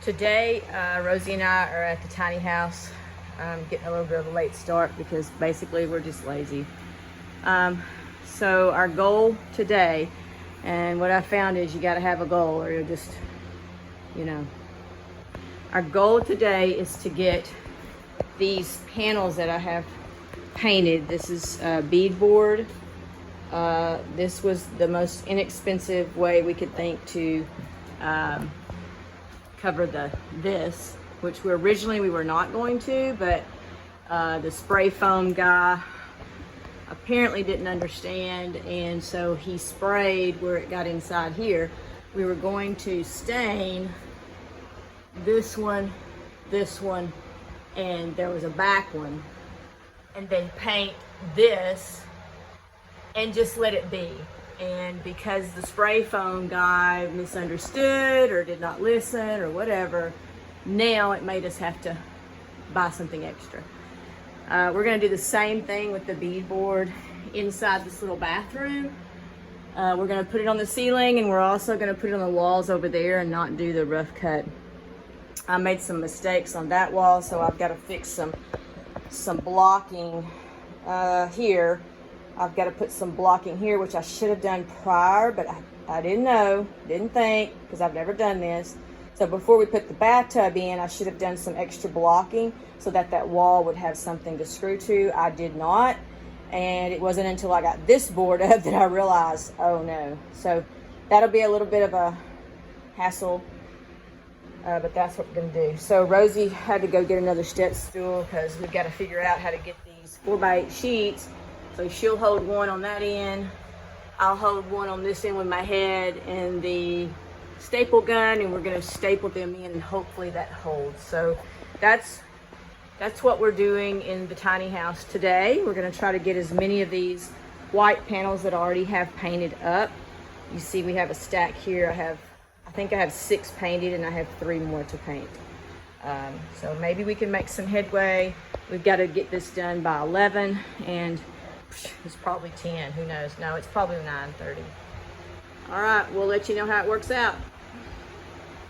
Today, Rosie and I are at the tiny house, getting a little bit of a late start because basically we're just lazy. So our goal today, and what I found is you got to have a goal or you'll just, our goal today is to get these panels that I have painted. This is beadboard. This was the most inexpensive way we could think to cover this, which we were not going to, but the spray foam guy apparently didn't understand, and so he sprayed where it got inside here. We were going to stain this one, and there was a back one, and then paint this and just let it be. And because the spray foam guy misunderstood or did not listen or whatever, now it made us have to buy something extra. We're gonna do the same thing with the beadboard inside this little bathroom. We're gonna put it on the ceiling, and we're also gonna put it on the walls over there and not do the rough cut. I made some mistakes on that wall, so I've got to fix some blocking here. I've got to put some blocking here, which I should have done prior, but I didn't think, because I've never done this. So before we put the bathtub in, I should have done some extra blocking so that that wall would have something to screw to. I did not, and it wasn't until I got this board up that I realized, oh no. So that'll be a little bit of a hassle, but that's what we're gonna do. So Rosie had to go get another step stool because we've got to figure out how to get these 4x8 sheets. So she'll hold one on that end, I'll hold one on this end with my head and the staple gun, and we're gonna staple them in, and hopefully that holds. So that's what we're doing in the tiny house today. We're gonna try to get as many of these white panels that I already have painted up. You see we have a stack here. I think I have 6 painted, and I have 3 more to paint. So maybe we can make some headway. We've got to get this done by 11, and it's probably 10, who knows? No, it's probably 9:30. All right, we'll let you know how it works out.